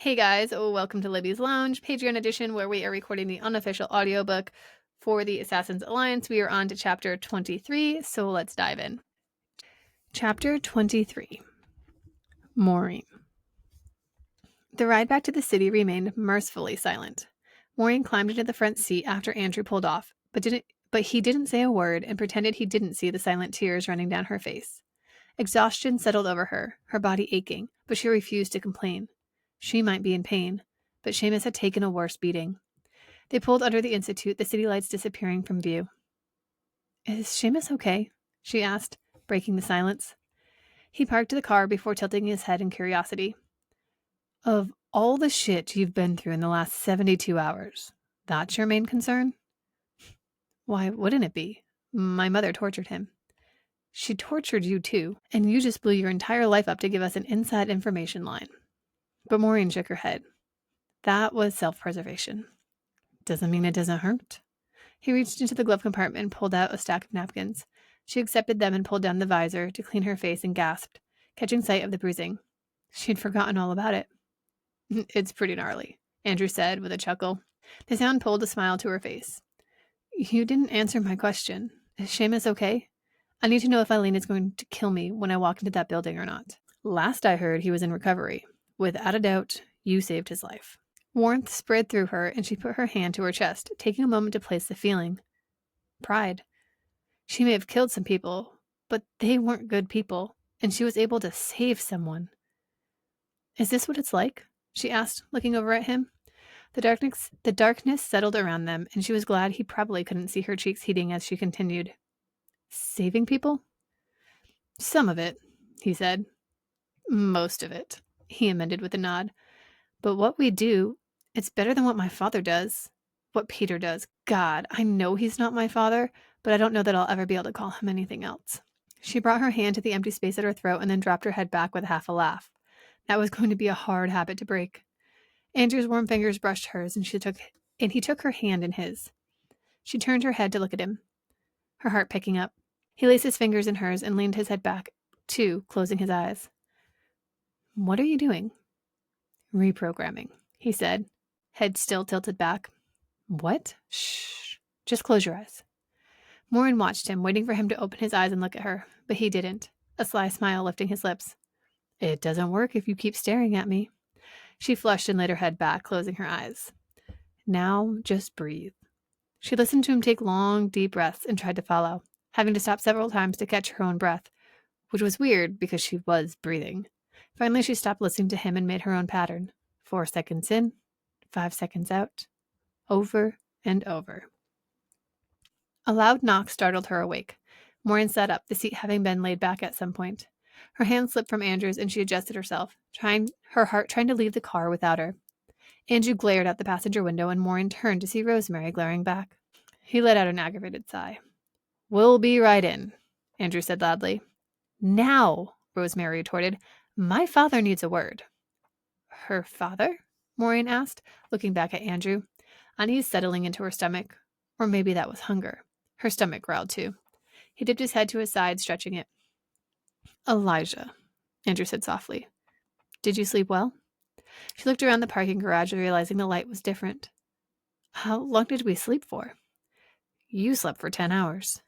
Hey guys, welcome to Libby's Lounge, Patreon edition, where we are recording the unofficial audiobook for the Assassin's Alliance. We are on to chapter 23, so let's dive in. Chapter 23. Maureen. The ride back to the city remained mercifully silent. Maureen climbed into the front seat after Andrew pulled off, but he didn't say a word and pretended he didn't see the silent tears running down her face. Exhaustion settled over her, her body aching, but she refused to complain. She might be in pain, but Seamus had taken a worse beating. They pulled under the Institute, the city lights disappearing from view. "Is Seamus okay?" she asked, breaking the silence. He parked the car before tilting his head in curiosity. "Of all the shit you've been through in the last 72 hours, that's your main concern?" "Why wouldn't it be? My mother tortured him." "She tortured you too, and you just blew your entire life up to give us an inside information line." But Maureen shook her head. "That was self-preservation." "Doesn't mean it doesn't hurt." He reached into the glove compartment and pulled out a stack of napkins. She accepted them and pulled down the visor to clean her face and gasped, catching sight of the bruising. She'd forgotten all about it. "It's pretty gnarly," Andrew said with a chuckle. The sound pulled a smile to her face. "You didn't answer my question. Is Seamus okay? I need to know if Eileen is going to kill me when I walk into that building or not." "Last I heard, he was in recovery. Without a doubt, you saved his life." Warmth spread through her, and she put her hand to her chest, taking a moment to place the feeling. Pride. She may have killed some people, but they weren't good people, and she was able to save someone. "Is this what it's like?" she asked, looking over at him. The darkness settled around them, and she was glad he probably couldn't see her cheeks heating as she continued. "Saving people?" "Some of it," he said. "Most of it," he amended with a nod. "But what we do, it's better than what my father does. What Peter does. God, I know he's not my father, but I don't know that I'll ever be able to call him anything else." She brought her hand to the empty space at her throat and then dropped her head back with half a laugh. That was going to be a hard habit to break. Andrew's warm fingers brushed hers, and he took her hand in his. She turned her head to look at him, her heart picking up. He laced his fingers in hers and leaned his head back, too, closing his eyes. "What are you doing?" "Reprogramming," he said, head still tilted back. "What?" "Shh. Just close your eyes." Maureen watched him, waiting for him to open his eyes and look at her, but he didn't, a sly smile lifting his lips. "It doesn't work if you keep staring at me." She flushed and laid her head back, closing her eyes. "Now, just breathe." She listened to him take long, deep breaths and tried to follow, having to stop several times to catch her own breath, which was weird because she was breathing. Finally, she stopped listening to him and made her own pattern. 4 seconds in, 5 seconds out, over and over. A loud knock startled her awake. Maureen sat up, the seat having been laid back at some point. Her hand slipped from Andrew's and she adjusted herself, her heart trying to leave the car without her. Andrew glared out the passenger window and Maureen turned to see Rosemary glaring back. He let out an aggravated sigh. "We'll be right in," Andrew said loudly. "Now," Rosemary retorted. "My father needs a word." "Her father?" Maureen asked, looking back at Andrew, unease settling into her stomach. Or maybe that was hunger. Her stomach growled too. He dipped his head to his side, stretching it. "Elijah," Andrew said softly. "Did you sleep well?" She looked around the parking garage, realizing the light was different. "How long did we sleep for?" "You slept for 10 hours.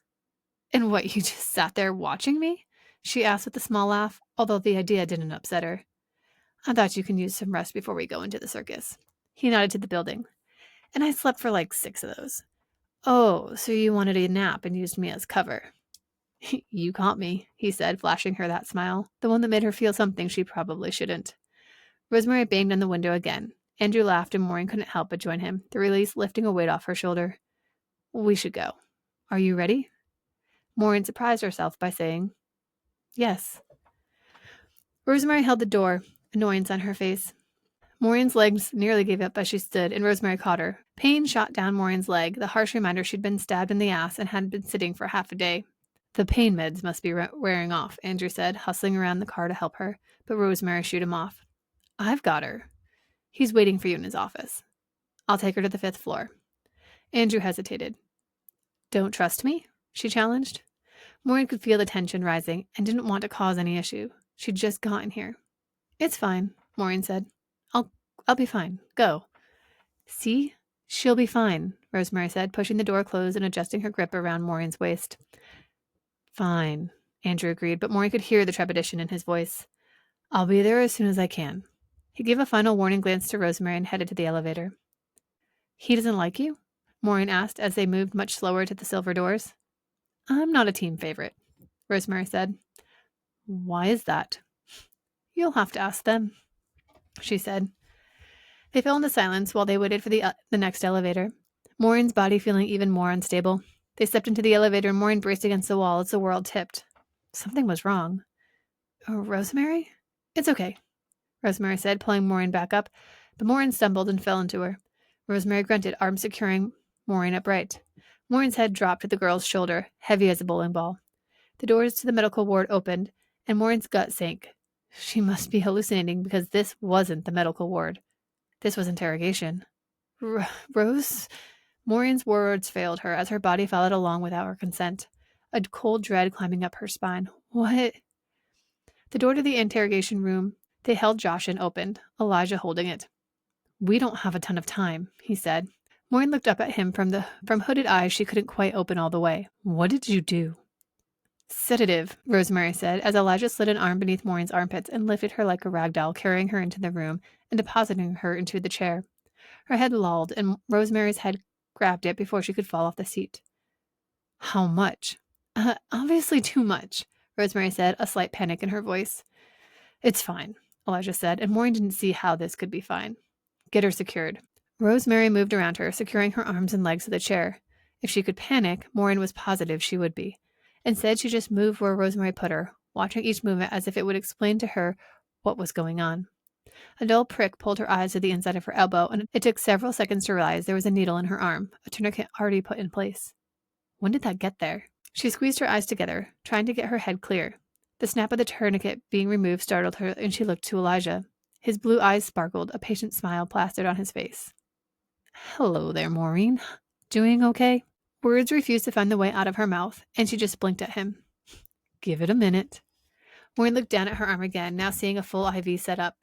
"And what, you just sat there watching me?" she asked with a small laugh, although the idea didn't upset her. "I thought you could use some rest before we go into the circus." He nodded to the building. "And I slept for like 6 of those." "Oh, so you wanted a nap and used me as cover." "You caught me," he said, flashing her that smile, the one that made her feel something she probably shouldn't. Rosemary banged on the window again. Andrew laughed and Maureen couldn't help but join him, the release lifting a weight off her shoulder. "We should go. Are you ready?" Maureen surprised herself by saying, "Yes." Rosemary held the door, annoyance on her face. Maureen's legs nearly gave up as she stood, and Rosemary caught her. Pain shot down Maureen's leg, the harsh reminder she'd been stabbed in the ass and hadn't been sitting for half a day. "The pain meds must be wearing off," Andrew said, hustling around the car to help her, but Rosemary shooed him off. "I've got her. He's waiting for you in his office. I'll take her to the 5th floor." Andrew hesitated. "Don't trust me?" she challenged. Maureen could feel the tension rising and didn't want to cause any issue. She'd just gotten here. "It's fine," Maureen said. I'll be fine. Go. See? She'll be fine, Rosemary said, pushing the door closed and adjusting her grip around Maureen's waist. Fine, Andrew agreed, but Maureen could hear the trepidation in his voice. I'll be there as soon as I can. He gave a final warning glance to Rosemary and headed to the elevator. He doesn't like you? Maureen asked as they moved much slower to the silver doors. I'm not a team favorite, Rosemary said. Why is that? You'll have to ask them, she said. They fell into silence while they waited for the next elevator, Maureen's body feeling even more unstable. They stepped into the elevator and Maureen braced against the wall as the world tipped. Something was wrong. Oh, Rosemary? It's okay, Rosemary said, pulling Maureen back up, but Maureen stumbled and fell into her. Rosemary grunted, arms securing Maureen upright. Maureen's head dropped to the girl's shoulder, heavy as a bowling ball. The doors to the medical ward opened, and Maureen's gut sank. She must be hallucinating because this wasn't the medical ward. This was interrogation. Rose? Maureen's words failed her as her body followed along without her consent, a cold dread climbing up her spine. What? The door to the interrogation room they held Josh in opened, Elijah holding it. We don't have a ton of time, he said. Maureen looked up at him from hooded eyes she couldn't quite open all the way. What did you do? Sedative, Rosemary said, as Elijah slid an arm beneath Maureen's armpits and lifted her like a rag doll, carrying her into the room and depositing her into the chair. Her head lolled, and Rosemary's head grabbed it before she could fall off the seat. How much? Obviously too much, Rosemary said, a slight panic in her voice. It's fine, Elijah said, and Maureen didn't see how this could be fine. Get her secured. Rosemary moved around her, securing her arms and legs to the chair. If she could panic, Maureen was positive she would be. Instead, she just moved where Rosemary put her, watching each movement as if it would explain to her what was going on. A dull prick pulled her eyes to the inside of her elbow, and it took several seconds to realize there was a needle in her arm, a tourniquet already put in place. When did that get there? She squeezed her eyes together, trying to get her head clear. The snap of the tourniquet being removed startled her, and she looked to Elijah. His blue eyes sparkled, a patient smile plastered on his face. Hello there, Maureen. Doing okay? Words refused to find the way out of her mouth, and she just blinked at him. Give it a minute. Maureen looked down at her arm again, now seeing a full IV set up.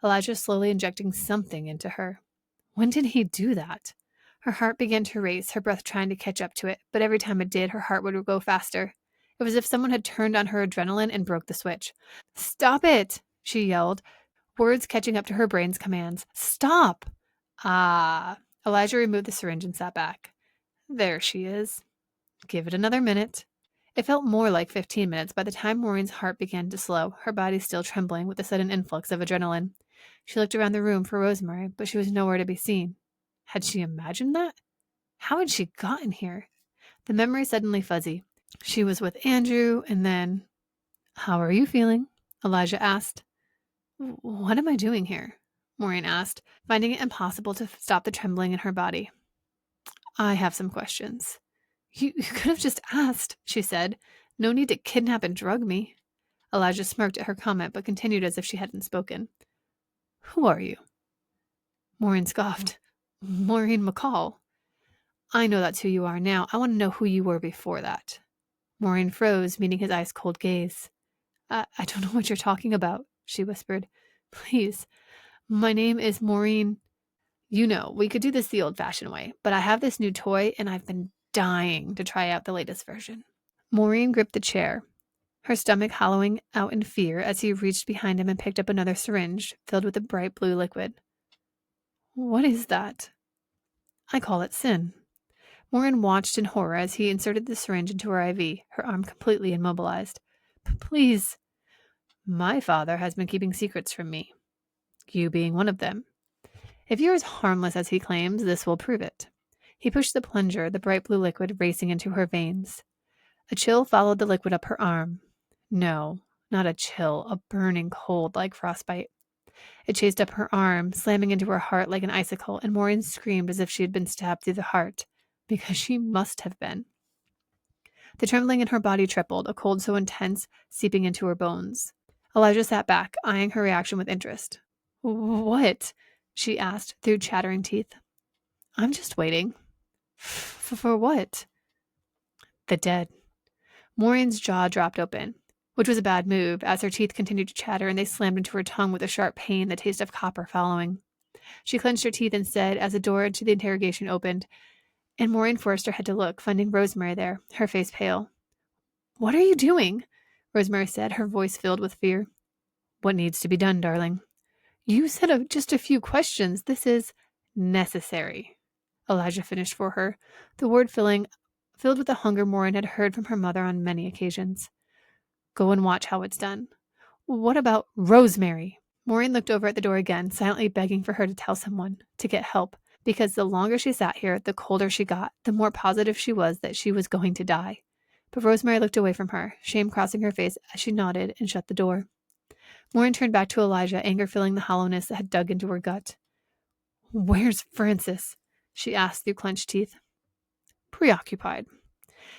Elijah slowly injecting something into her. When did he do that? Her heart began to race, her breath trying to catch up to it, but every time it did, her heart would go faster. It was as if someone had turned on her adrenaline and broke the switch. Stop it, she yelled, words catching up to her brain's commands. Stop! Ah. Elijah removed the syringe and sat back. There she is. Give it another minute. It felt more like 15 minutes by the time Maureen's heart began to slow, her body still trembling with the sudden influx of adrenaline. She looked around the room for Rosemary, but she was nowhere to be seen. Had she imagined that? How had she gotten here? The memory suddenly fuzzy. She was with Andrew, and then... How are you feeling? Elijah asked. What am I doing here? Maureen asked, finding it impossible to stop the trembling in her body. I have some questions. You could have just asked, she said. No need to kidnap and drug me. Elijah smirked at her comment, but continued as if she hadn't spoken. Who are you? Maureen scoffed. Maureen McCall. I know that's who you are now. I want to know who you were before that. Maureen froze, meeting his ice-cold gaze. I don't know what you're talking about, she whispered. Please. My name is Maureen. You know, we could do this the old-fashioned way, but I have this new toy, and I've been dying to try out the latest version. Maureen gripped the chair, her stomach hollowing out in fear as he reached behind him and picked up another syringe filled with a bright blue liquid. What is that? I call it sin. Maureen watched in horror as he inserted the syringe into her IV, her arm completely immobilized. Please. My father has been keeping secrets from me, you being one of them. If you're as harmless as he claims, this will prove it. He pushed the plunger, the bright blue liquid racing into her veins. A chill followed the liquid up her arm. No, not a chill, a burning cold like frostbite. It chased up her arm, slamming into her heart like an icicle, and Maureen screamed as if she had been stabbed through the heart, because she must have been. The trembling in her body tripled, a cold so intense seeping into her bones. Elijah sat back, eyeing her reaction with interest. What? She asked through chattering teeth. I'm just waiting. For what? The dead. Maureen's jaw dropped open, which was a bad move, as her teeth continued to chatter and they slammed into her tongue with a sharp pain, the taste of copper following. She clenched her teeth instead as the door to the interrogation opened, and Maureen forced her head to look, finding Rosemary there, her face pale. "What are you doing?" Rosemary said, her voice filled with fear. "What needs to be done, darling?" "You said just a few questions. This is necessary," Elijah finished for her, the word filled with the hunger Maureen had heard from her mother on many occasions. "Go and watch how it's done." "What about Rosemary?" Maureen looked over at the door again, silently begging for her to tell someone, to get help, because the longer she sat here, the colder she got, the more positive she was that she was going to die. But Rosemary looked away from her, shame crossing her face as she nodded and shut the door. Maureen turned back to Elijah, anger filling the hollowness that had dug into her gut. "Where's Francis?" she asked through clenched teeth. "Preoccupied."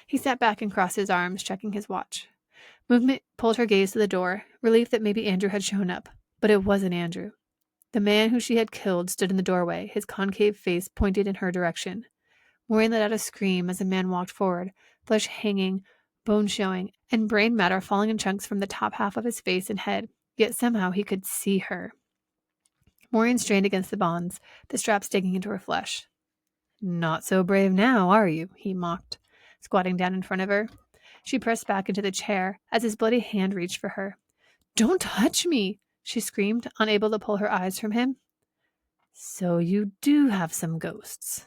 He sat back and crossed his arms, checking his watch. Movement pulled her gaze to the door, relief that maybe Andrew had shown up. But it wasn't Andrew. The man who she had killed stood in the doorway, his concave face pointed in her direction. Maureen let out a scream as the man walked forward, flesh hanging, bones showing, and brain matter falling in chunks from the top half of his face and head, yet somehow he could see her. Maureen strained against the bonds, the straps digging into her flesh. "Not so brave now, are you?" he mocked, squatting down in front of her. She pressed back into the chair as his bloody hand reached for her. "Don't touch me!" she screamed, unable to pull her eyes from him. "So you do have some ghosts."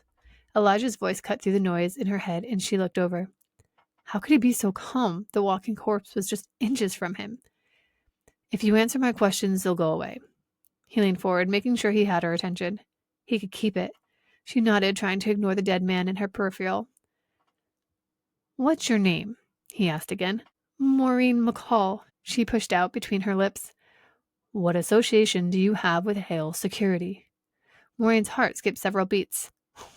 Elijah's voice cut through the noise in her head, and she looked over. How could he be so calm? The walking corpse was just inches from him. "If you answer my questions, they'll go away." He leaned forward, making sure he had her attention. He could keep it. She nodded, trying to ignore the dead man in her peripheral. "What's your name?" he asked again. "Maureen McCall," she pushed out between her lips. "What association do you have with Hale Security?" Maureen's heart skipped several beats.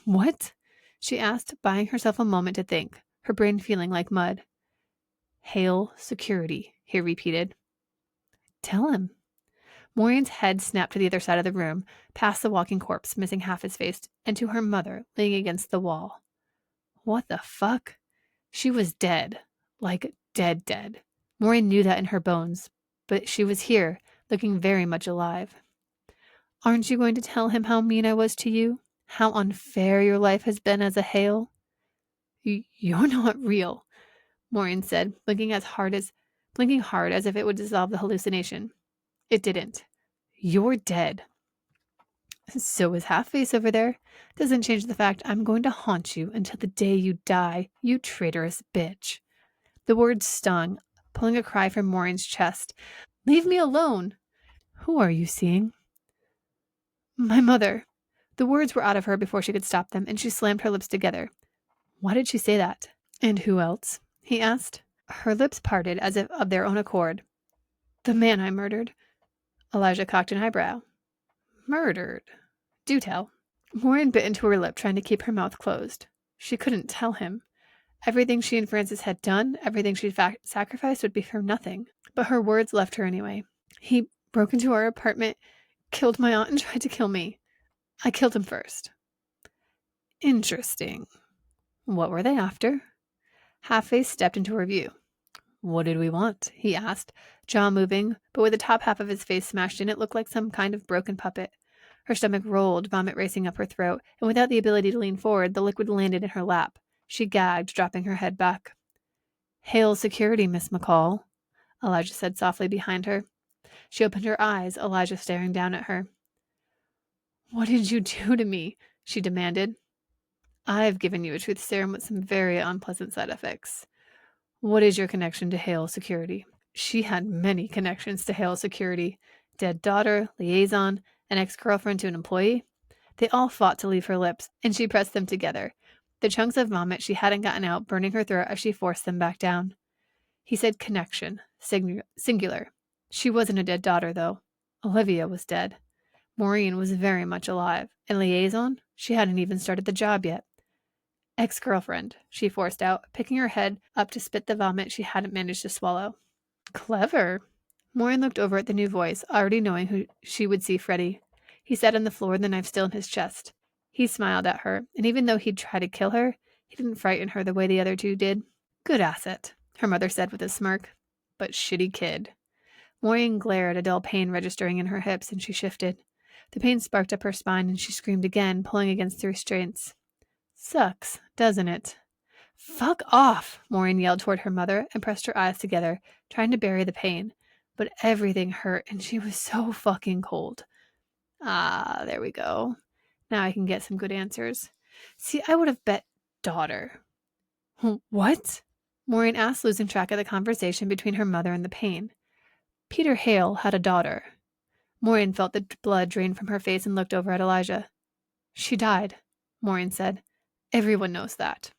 "What?" she asked, buying herself a moment to think, her brain feeling like mud. "Hale Security," he repeated. "Tell him." Maureen's head snapped to the other side of the room, past the walking corpse, missing half his face, and to her mother, leaning against the wall. What the fuck? She was dead. Like, dead. Maureen knew that in her bones, but she was here, looking very much alive. "Aren't you going to tell him how mean I was to you? How unfair your life has been as a Hale?" "You're not real," Maureen said, blinking hard as if it would dissolve the hallucination. It didn't. "You're dead." "So is Half-Face over there. Doesn't change the fact I'm going to haunt you until the day you die, you traitorous bitch." The words stung, pulling a cry from Maureen's chest. "Leave me alone." "Who are you seeing?" "My mother." The words were out of her before she could stop them, and she slammed her lips together. Why did she say that? "And who else?" he asked. Her lips parted as if of their own accord. "The man I murdered." Elijah cocked an eyebrow. "Murdered? Do tell." Maureen bit into her lip, trying to keep her mouth closed. She couldn't tell him. Everything she and Francis had done, everything she'd sacrificed would be for nothing. But her words left her anyway. "He broke into our apartment, killed my aunt, and tried to kill me. I killed him first." "Interesting. What were they after?" Half-Face stepped into her view. "What did we want?" he asked, jaw moving, but with the top half of his face smashed in, it looked like some kind of broken puppet. Her stomach rolled, vomit racing up her throat, and without the ability to lean forward, the liquid landed in her lap. She gagged, dropping her head back. "Hale Security, Miss McCall," Elijah said softly behind her. She opened her eyes, Elijah staring down at her. "What did you do to me?" she demanded. "I've given you a truth serum with some very unpleasant side effects. What is your connection to Hale Security?" She had many connections to Hale Security. Dead daughter, liaison, an ex-girlfriend to an employee. They all fought to leave her lips, and she pressed them together, the chunks of vomit she hadn't gotten out burning her throat as she forced them back down. He said connection, singular. She wasn't a dead daughter, though. Olivia was dead. Maureen was very much alive. And liaison? She hadn't even started the job yet. "Ex-girlfriend," she forced out, picking her head up to spit the vomit she hadn't managed to swallow. "Clever." Maureen looked over at the new voice, already knowing who she would see Freddie. He sat on the floor, the knife still in his chest. He smiled at her, and even though he'd try to kill her, he didn't frighten her the way the other two did. "Good asset," her mother said with a smirk. "But shitty kid." Maureen glared, a dull pain registering in her hips, and she shifted. The pain sparked up her spine, and she screamed again, pulling against the restraints. Sucks, doesn't it? Fuck off, Maureen yelled toward her mother and pressed her eyes together, trying to bury the pain. But everything hurt, and she was so fucking cold. Ah, there we go. Now I can get some good answers. See, I would have bet daughter. What? Maureen asked, losing track of the conversation between her mother and the pain. Peter Hale had a daughter. Maureen felt the blood drain from her face and looked over at Elijah. She died, Maureen said. Everyone knows that.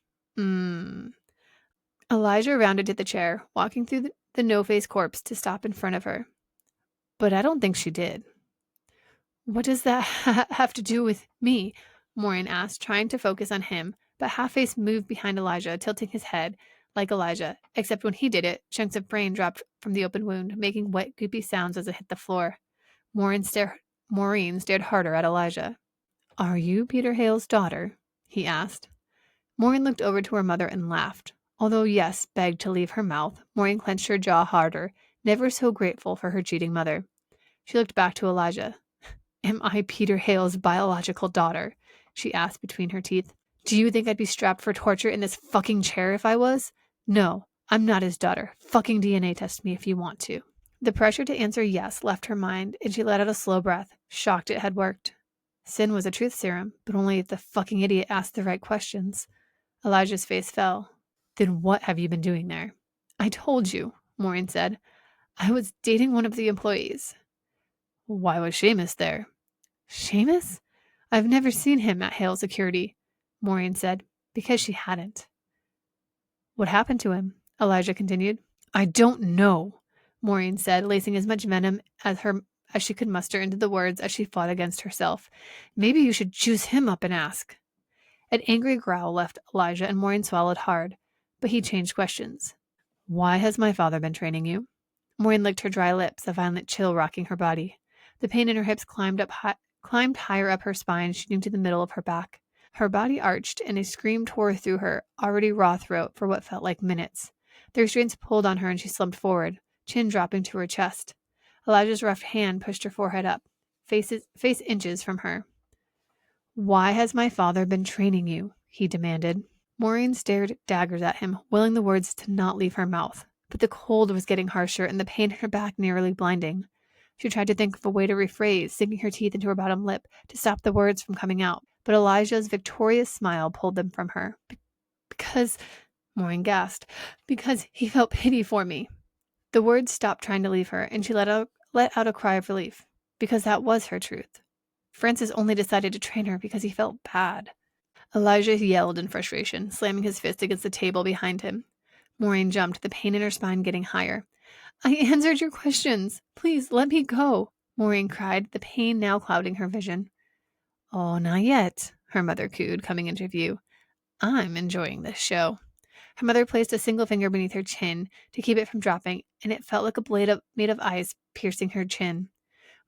Elijah rounded to the chair, walking through the no-face corpse to stop in front of her. But I don't think she did. What does that have to do with me? Maureen asked, trying to focus on him, but Half-Face moved behind Elijah, tilting his head like Elijah, except when he did it, chunks of brain dropped from the open wound, making wet, goopy sounds as it hit the floor. Maureen stared harder at Elijah. Are you Peter Hale's daughter? He asked. Maureen looked over to her mother and laughed. Although yes begged to leave her mouth, Maureen clenched her jaw harder, never so grateful for her cheating mother. She looked back to Elijah. Am I Peter Hale's biological daughter? She asked between her teeth. Do you think I'd be strapped for torture in this fucking chair if I was? No, I'm not his daughter. Fucking DNA test me if you want to. The pressure to answer yes left her mind, and she let out a slow breath, shocked it had worked. Sin was a truth serum, but only if the fucking idiot asked the right questions. Elijah's face fell. Then what have you been doing there? I told you, Maureen said. I was dating one of the employees. Why was Seamus there? Seamus? I've never seen him at Hale Security, Maureen said, because she hadn't. What happened to him? Elijah continued. I don't know, Maureen said, lacing as much venom as she could muster into the words as she fought against herself. Maybe you should juice him up and ask. An angry growl left Elijah, and Maureen swallowed hard, but he changed questions. Why has my father been training you? Maureen licked her dry lips, a violent chill rocking her body. The pain in her hips climbed higher up her spine, shooting to the middle of her back. Her body arched, and a scream tore through her already raw throat for what felt like minutes. The restraints pulled on her, and she slumped forward, chin dropping to her chest. Elijah's rough hand pushed her forehead up, face inches from her. Why has my father been training you? He demanded. Maureen stared daggers at him, willing the words to not leave her mouth. But the cold was getting harsher, and the pain in her back nearly blinding. She tried to think of a way to rephrase, sinking her teeth into her bottom lip to stop the words from coming out. But Elijah's victorious smile pulled them from her. Because, Maureen gasped, because he felt pity for me. The words stopped trying to leave her, and she let out a cry of relief. Because that was her truth. Francis only decided to train her because he felt bad. Elijah yelled in frustration, slamming his fist against the table behind him. Maureen jumped, the pain in her spine getting higher. I answered your questions. Please, let me go, Maureen cried, the pain now clouding her vision. Oh, not yet, her mother cooed, coming into view. I'm enjoying this show. Her mother placed a single finger beneath her chin to keep it from dropping, and it felt like a blade made of ice piercing her chin.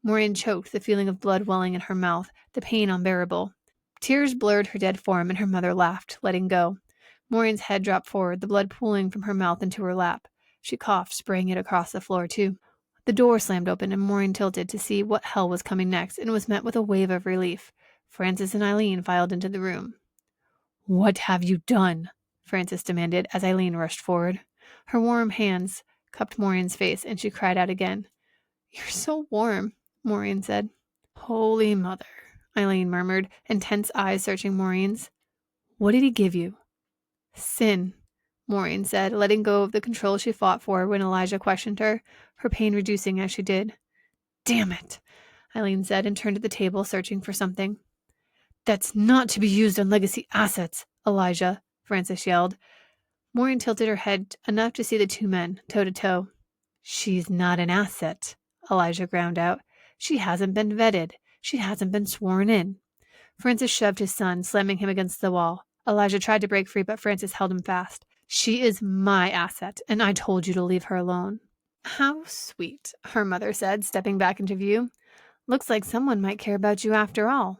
Maureen choked, the feeling of blood welling in her mouth, the pain unbearable. Tears blurred her dead form, and her mother laughed, letting go. Maureen's head dropped forward, the blood pooling from her mouth into her lap. She coughed, spraying it across the floor, too. The door slammed open, and Maureen tilted to see what hell was coming next, and was met with a wave of relief. Francis and Eileen filed into the room. What have you done? Francis demanded, as Eileen rushed forward. Her warm hands cupped Maureen's face, and she cried out again. You're so warm, Maureen said. Holy Mother, Eileen murmured, intense eyes searching Maureen's. What did he give you? Sin, Maureen said, letting go of the control she fought for when Elijah questioned her, her pain reducing as she did. Damn it, Eileen said, and turned to the table, searching for something. That's not to be used on legacy assets, Elijah, Francis yelled. Maureen tilted her head enough to see the two men, toe to toe. She's not an asset, Elijah ground out. She hasn't been vetted. She hasn't been sworn in. Francis shoved his son, slamming him against the wall. Elijah tried to break free, but Francis held him fast. She is my asset, and I told you to leave her alone. How sweet, her mother said, stepping back into view. Looks like someone might care about you after all.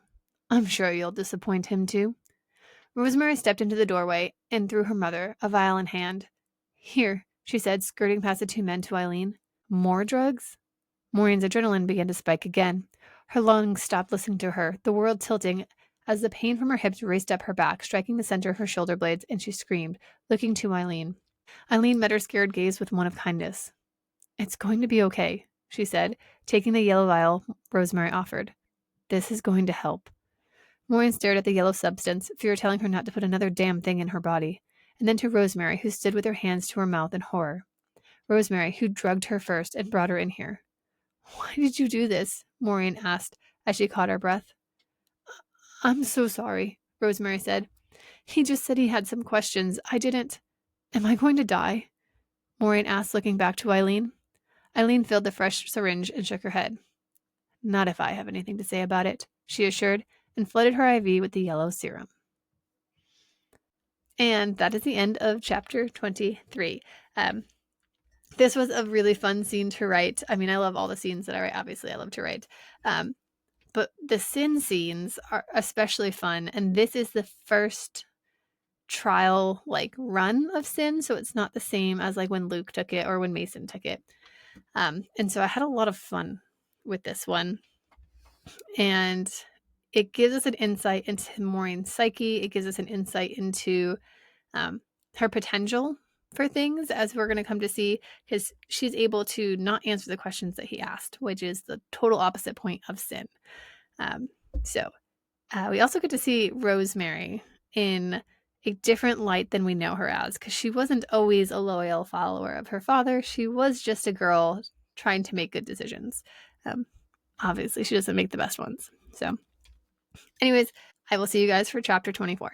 I'm sure you'll disappoint him, too. Rosemary stepped into the doorway and threw her mother, a vial in hand. Here, she said, skirting past the two men to Eileen. More drugs? Maureen's adrenaline began to spike again. Her lungs stopped listening to her, the world tilting as the pain from her hips raced up her back, striking the center of her shoulder blades, and she screamed, looking to Eileen. Eileen met her scared gaze with one of kindness. It's going to be okay, she said, taking the yellow vial Rosemary offered. This is going to help. Maureen stared at the yellow substance, fear telling her not to put another damn thing in her body, and then to Rosemary, who stood with her hands to her mouth in horror. Rosemary, who drugged her first and brought her in here. Why did you do this? Maureen asked as she caught her breath. I'm so sorry, Rosemary said. He just said he had some questions. I didn't. Am I going to die? Maureen asked, looking back to Eileen. Eileen filled the fresh syringe and shook her head. Not if I have anything to say about it, she assured, and flooded her IV with the yellow serum. And that is the end of chapter 23. This was a really fun scene to write. I mean, I love all the scenes that I write. Obviously, I love to write. But the sin scenes are especially fun. And this is the first trial run of sin. So it's not the same as when Luke took it or when Mason took it. And so I had a lot of fun with this one. And it gives us an insight into Maureen's psyche. It gives us an insight into her potential for things, as we're going to come to see, because she's able to not answer the questions that he asked, which is the total opposite point of sin. We also get to see Rosemary in a different light than we know her as, because she wasn't always a loyal follower of her father. She was just a girl trying to make good decisions. Obviously, she doesn't make the best ones. So anyways, I will see you guys for chapter 24.